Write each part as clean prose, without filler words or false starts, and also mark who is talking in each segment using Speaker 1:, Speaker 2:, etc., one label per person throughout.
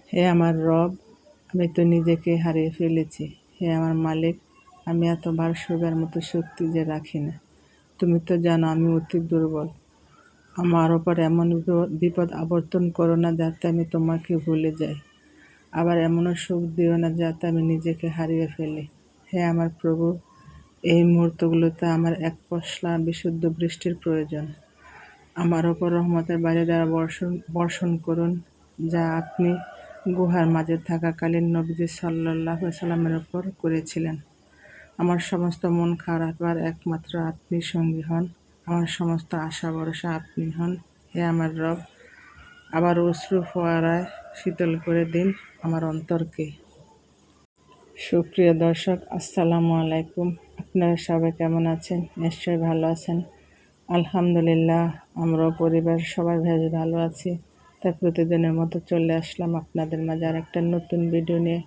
Speaker 1: হে আমার রব, আমি তো নিজেকে হারিয়ে ফেলেছি। হে আমার মালিক, আমি এতবার শোবার মতো শক্তি যে রাখি না। তুমি তো জানো আমি অতি দুর্বল। আমার ওপর এমন বিপদ আবর্তন করো না যাতে আমি তোমাকে ভুলে যাই। আবার এমনও সুখ দিও না যাতে আমি নিজেকে হারিয়ে ফেলি। হে আমার প্রভু, এই মুহূর্তগুলোতে আমার এক পশলা বিশুদ্ধ বৃষ্টির প্রয়োজন। আমার ওপর রহমতের বাড়ি দ্বারা বর্ষণ করুন, যা আপনি গুহার মাঝে থাকাকালীন নবীজি সাল্লাল্লাহু আলাইহি সাল্লামের ওপর করেছিলেন। আমার সমস্ত মন খারাপের একমাত্র আপনি সঙ্গী হন। আমার সমস্ত আশা ভরসা আপনি হন। হে আমার রব, আবার অশ্রু ফোয়ারায় শীতল করে দিন আমার অন্তরকে। সুপ্রিয় দর্শক, আসসালামু আলাইকুম। আপনারা সবাই কেমন আছেন? নিশ্চয়ই ভালো আছেন। আলহামদুলিল্লাহ, আমরাও পরিবার সবাই বেশ ভালো আছি। তাই প্রতিদিনের মতো চলে আসলাম আপনাদের মাঝে আর একটা নতুন ভিডিও নিয়ে।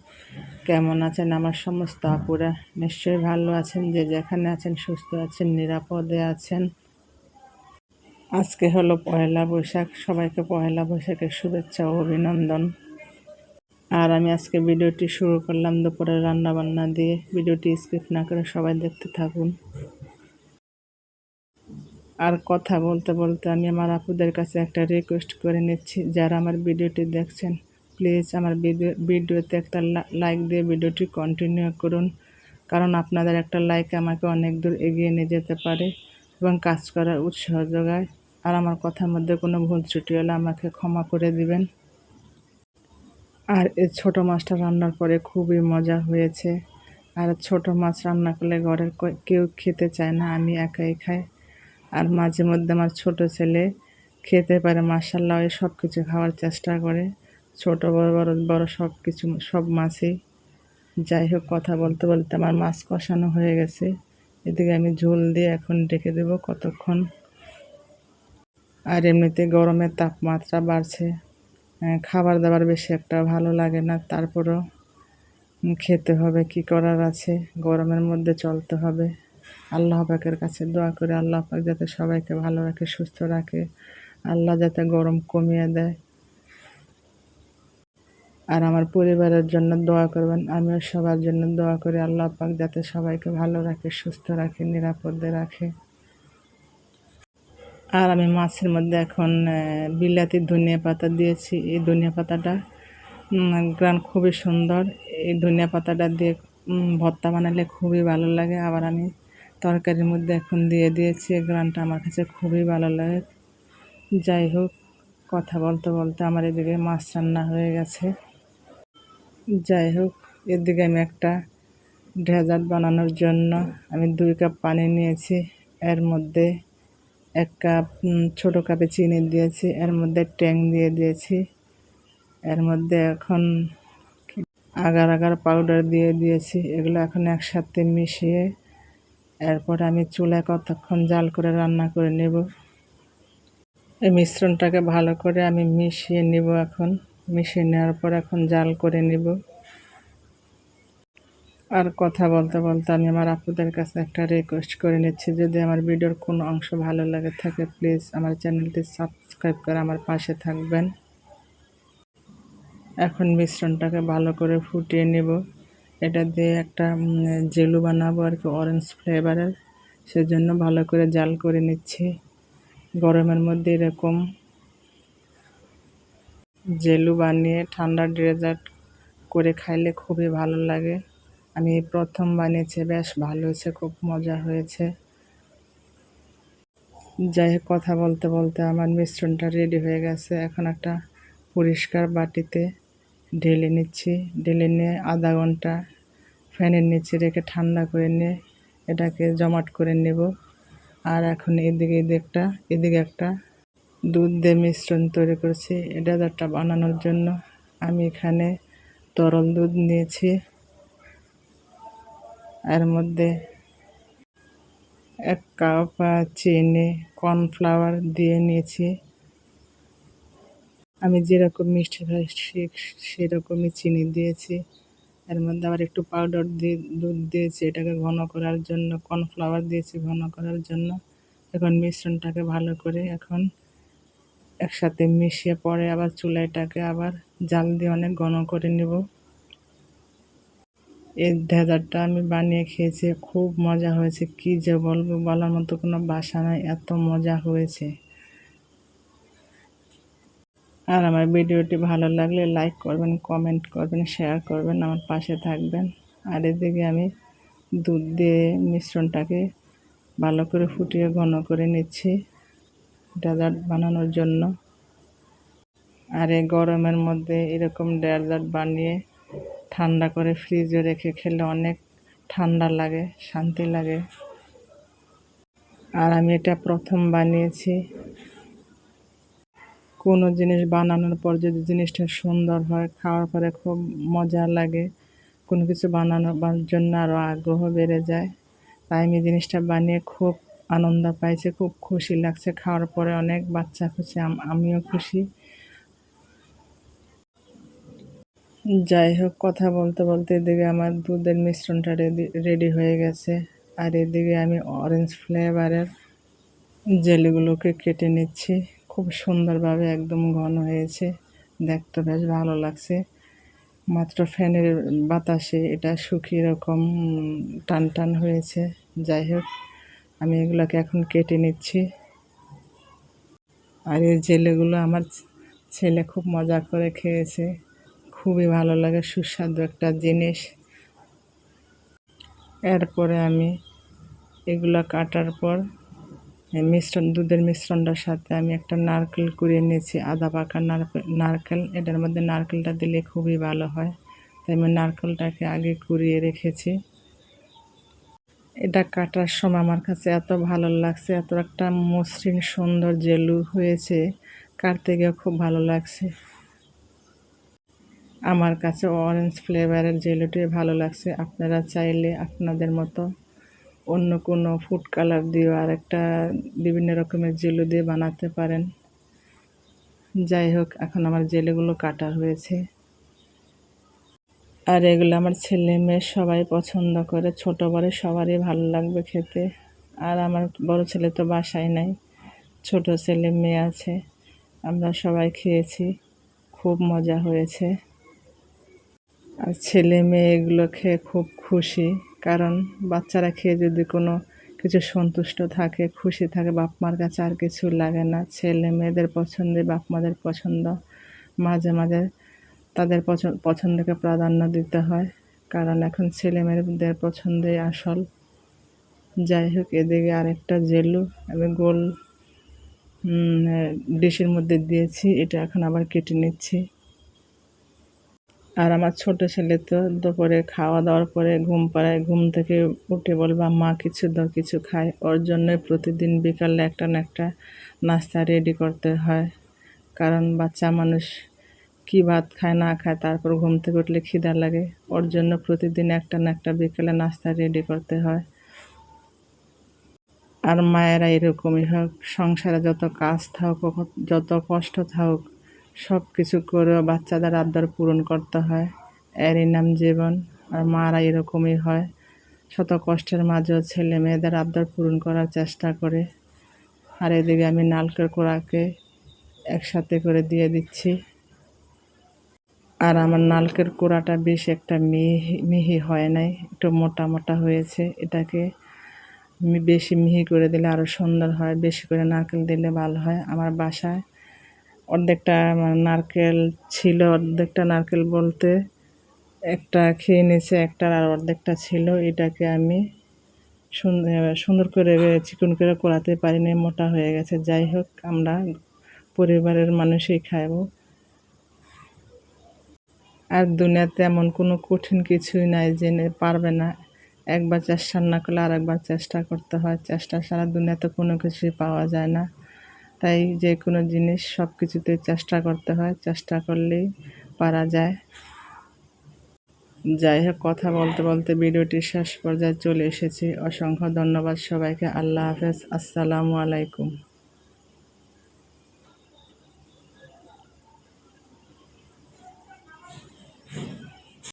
Speaker 1: কেমন আছেন আমার সমস্ত আপুরা? নিশ্চয়ই ভালো আছেন। যে যেখানে আছেন সুস্থ আছেন, নিরাপদে আছেন। আজকে হলো পয়লা বৈশাখ। সবাইকে পয়লা বৈশাখের শুভেচ্ছা ও অভিনন্দন। আর আমি আজকে ভিডিওটি শুরু করলাম দুপুরের রান্নাবান্না দিয়ে। ভিডিওটি স্কিপ না করে সবাই দেখতে থাকুন। আর কথা বলতে বলতে আমি আমার আপুদের কাছে একটা রিকোয়েস্ট করে নিচ্ছি, যারা আমার ভিডিওটি দেখছেন প্লিজ আমার ভিডিওতে একটা লাইক দিয়ে ভিডিওটি কন্টিনিউ করুন, কারণ আপনাদের একটা লাইক আমাকে অনেক দূর এগিয়ে নিয়ে যেতে পারে এবং কাজ করার উৎসাহ যোগায়। আর আমার কথার মধ্যে কোনো ভুল ত্রুটি হলে আমাকে ক্ষমা করে দিবেন। আর এই ছোটো মাছটা রান্নার পরে খুবই মজা হয়েছে। আর ছোট মাছ রান্না করলে ঘরের কেউ খেতে চায় না, আমি একাই খাই। আর মাঝে মধ্যে আমার ছোট ছেলে খেতে পারে, মাশাআল্লাহ সব কিছু খাওয়ার চেষ্টা করে, ছোট বড় সব মাছই। যাই হোক, কথা বলতে বলতে আমার মাছ কষানো হয়ে গেছে। এদিকে আমি ঝোল দিয়ে এখন রেখে দেবো কতক্ষণ। আর এমনিতে গরমের তাপমাত্রা বাড়ছে, খাবার দাবার বেশি একটা ভালো লাগে না, তারপরও খেতে হবে, কি করার আছে, গরমের মধ্যে চলতে হবে। আল্লাহ পাকের কাছে দোয়া করে আল্লাহ পাক যাতে সবাইকে ভালো রাখে, সুস্থ রাখে, আল্লাহ যাতে গরম কমিয়ে দেয়। আর আমার পরিবারের জন্য দোয়া করবেন, আমিও সবার জন্য দোয়া করি আল্লাহ পাক যাতে সবাইকে ভালো রাখে, সুস্থ রাখে, নিরাপদে রাখে। আর আমি মাছের মধ্যে এখন বিলাতি ধনিয়া পাতা দিয়েছি। এই ধনিয়া পাতাটা গ্রান খুবই সুন্দর। এই ধনিয়া পাতাটা দিয়ে ভর্তা বানালে খুবই ভালো লাগে। আবার আমি তরকারির মধ্যে এখন দিয়ে দিয়েছি, এই গ্রানটা আমার কাছে খুবই ভালো লাগে। যাই হোক, কথা বলতে বলতে আমার এদিকে মাছ রান্না হয়ে গেছে। যাই হোক, এদিকে আমি একটা ডেজার্ট বানানোর জন্য আমি 2 কাপ পানি নিয়েছি। এর মধ্যে 1 কাপ ছোটো কাপে চিনি দিয়েছি, এর মধ্যে ট্যাং দিয়ে দিয়েছি, এর মধ্যে এখন আগার আগার পাউডার দিয়ে দিয়েছি। এগুলো এখন একসাথে মিশিয়ে এরপর আমি চুলায় কতক্ষণ জাল করে রান্না করে নেব। এই মিশ্রণটাকে ভালো করে আমি মিশিয়ে নেব। এখন মিশিয়ে নেওয়ার পর এখন জাল করে নেব। আর কথা বলতে বলতে আমি আমার আপুদের কাছে একটা রিকোয়েস্ট করে নিচ্ছি, যদি আমার ভিডিওর কোনো অংশ ভালো লাগে থাকে প্লিজ আমার চ্যানেলটি সাবস্ক্রাইব করে আমার পাশে থাকবেন। এখন মিশ্রণটাকে ভালো করে ফুটিয়ে নেব। এটা দিয়ে একটা জেলু বানাবো আর কি, অরেঞ্জ ফ্লেভারের। সেজন্য ভালো করে জাল করে নিচ্ছি। গরমের মধ্যে এরকম জেলু বানিয়ে ঠান্ডা ডেজার্ট করে খাইলে খুবই ভালো লাগে। আমি প্রথম বানিয়েছি, বেশ ভালো হয়েছে, খুব মজা হয়েছে। যাই হোক, কথা বলতে বলতে আমার মিশ্রণটা রেডি হয়ে গেছে। এখন একটা পরিষ্কার বাটিতে ঢেলে নিচ্ছি। ঢেলে নিয়ে আধা ঘন্টা ফ্যানের নিচে রেখে ঠান্ডা করে নিয়ে এটাকে জমাট করে নেব। আর এখন এদিকে একটা দুধ দিয়ে মিশ্রণ তৈরি করেছি। এই ডেজার্টটা বানানোর জন্য আমি এখানে তরল দুধ নিয়েছি, এর মধ্যে 1 কাপ চিনি, কর্নফ্লাওয়ার দিয়ে নিয়েছি। আমি যেরকম মিষ্টি খাই সেরকমই চিনি দিয়েছি। এর মধ্যে আবার একটু পাউডার দিয়ে দুধ দিয়েছি, এটাকে ঘন করার জন্য। কর্নফ্লাওয়ার দিয়েছি ঘন করার জন্য। এখন মিশ্রণটাকে ভালো করে এখন একসাথে মিশিয়ে পরে আবার চুলাটাকে আবার জাল দিয়ে অনেক ঘন করে নেব। এই ডেজার্টটা আমি বানিয়ে খেয়েছি, খুব মজা হয়েছে। কি যে বলবো, বলার মতো কোনো ভাষা নাই, এত মজা হয়েছে। আর আমার ভিডিওটি ভালো লাগলে লাইক করবেন, কমেন্ট করবেন, শেয়ার করবেন, আমার পাশে থাকবেন। আর এদিকে আমি দুধ দিয়ে মিশ্রণটাকে ভালো করে ফুটিয়ে ঘন করে নিচ্ছি ডেজার্ট বানানোর জন্য। আর এই গরমের মধ্যে এরকম ডেজার্ট বানিয়ে ঠান্ডা করে ফ্রিজে রেখে খেলে অনেক ঠান্ডা লাগে, শান্তি লাগে। আর আমি এটা প্রথম বানিয়েছি। কোনো জিনিস বানানোর পর যদি জিনিসটা সুন্দর হয়, খাওয়ার পরে খুব মজা লাগে, কোনো কিছু বানানোর জন্য আরও আগ্রহ বেড়ে যায়। তাই আমি জিনিসটা বানিয়ে খুব আনন্দ পাইছি, খুব খুশি লাগছে। খাওয়ার পরে অনেক বাচ্চা খুশি, আমিও খুশি। যাই হোক, কথা বলতে বলতে এদিকে আমার দুধের মিশ্রণটা রেডি হয়ে গেছে। আর এদিকে আমি অরেঞ্জ ফ্লেভারের জেলিগুলোকে কেটে নিচ্ছি। খুব সুন্দরভাবে একদম ঘন হয়েছে, দেখতে বেশ ভালো লাগছে। মাত্র ফ্যানের বাতাসে এটা শুকিয়ে এরকম টান টান হয়েছে। যাই হোক, আমি এগুলোকে এখন কেটে নিচ্ছি। আর এই জেলিগুলো আমার ছেলে খুব মজা করে খেয়েছে, খুবই ভালো লাগে, সুস্বাদু একটা জিনিস। এরপরে আমি এগুলো কাটার পর দুধের মিশ্রণটার সাথে আমি একটা নারকেল কুড়িয়ে নিয়েছি, আধা পাকা নারকেল। এটার মধ্যে নারকেলটা দিলে খুবই ভালো হয়, তাই আমি নারকেলটাকে আগে কুড়িয়ে রেখেছি। এটা কাটার সময় আমার কাছে এত ভালো লাগছে, এত একটা মসৃণ সুন্দর জেলু হয়েছে, কাটতে গিয়ে খুব ভালো লাগছে। আমার কাছে অরেঞ্জ ফ্লেভারের জেলুটি ভালো লাগছে। আপনারা চাইলে আপনাদের মতো অন্য কোনো ফুড কালার দিয়েও আরেকটা বিভিন্ন রকমের জেলি দিয়ে বানাতে পারেন। যাই হোক, এখন আমার জেলিগুলো কাটা হয়েছে। আর এগুলো আমার ছেলে মেয়ে সবাই পছন্দ করে, ছোট বড় সবারই ভালো লাগবে খেতে। আর আমার বড় ছেলে তো বাসায় নাই, ছোট ছেলে মেয়ে আছে, আমরা সবাই খেয়েছি, খুব মজা হয়েছে। আর ছেলে মেয়ে এগুলো খেয়ে খুব খুশি, কারণ বাচ্চারা খেয়ে যদি কোনো কিছু সন্তুষ্ট থাকে, খুশি থাকে, বাপ মার কাছে আর কিছু লাগে না। ছেলে মেয়েদের পছন্দে বাপ মাদের পছন্দ, মাঝে মাঝে তাদের পছন্দকে প্রাধান্য দিতে হয়, কারণ এখন ছেলে মেয়েদের পছন্দই আসল। যাই হোক, এদিকে আরেকটা জেলু আমি গোল ডিশের মধ্যে দিয়েছি, এটা এখন আবার কেটে নিচ্ছি। আর আমার ছোট ছেলে তো দুপুরে খাওয়া দাওয়ার পরে ঘুম পাড়ায়, ঘুম থেকে উঠে বলবে মা কিছু দাও, কিছু খায়। ওর জন্যই প্রতিদিন বিকালে একটা না একটা নাস্তা রেডি করতে হয়, কারণ বাচ্চা মানুষ কি ভাত খায় না খায়, তারপর ঘুম থেকে উঠলে খিদা লাগে। ওর জন্য প্রতিদিন একটা না একটা বিকেলে নাস্তা রেডি করতে হয়। আর মায়েরা এরকমই হোক, সংসারে যত কাজ থাকুক, যত কষ্ট থাকুক, সব কিছু করেও বাচ্চাদের আবদার পূরণ করতে হয়, এরই নাম জীবন। আর মারা এরকমই হয়, শত কষ্টের মাঝেও ছেলে মেয়েদের আবদার পূরণ করার চেষ্টা করে। আর এদিকে আমি নারকেল কোড়াকে একসাথে করে দিয়ে দিচ্ছি। আর আমার নারকেল কোড়াটা বেশ একটা মিহি হয় নাই, একটু মোটা মোটা হয়েছে। এটাকে বেশি মিহি করে দিলে আরও সুন্দর হয়, বেশি করে নারকেল দিলে ভালো হয়। আমার বাসায় অর্ধেকটা নারকেল ছিল, অর্ধেকটা নারকেল বলতে একটা খেয়ে নিয়েছে, একটার আর অর্ধেকটা ছিল। এটাকে আমি সুন্দর করে চিকন করে কোড়াতে পারিনি, মোটা হয়ে গেছে। যাই হোক, আমরা পরিবারের মানুষই খাইব। আর দুনিয়াতে এমন কোনো কঠিন কিছুই নাই যে পারবে না, একবার চেষ্টা না করলে আর একবার চেষ্টা করতে হয়। চেষ্টা ছাড়া দুনিয়াতে কোনো কিছুই পাওয়া যায় না। তাই যে কোনো জিনিস সব কিছুতে চেষ্টা করতে হয়, চেষ্টা করলেই পারা যায়। যাই হোক, কথা বলতে বলতে ভিডিওটির শেষ পর্যায়ে চলে এসেছি। অসংখ্য ধন্যবাদ সবাইকে। আল্লাহ হাফেজ, আসসালামু আলাইকুম।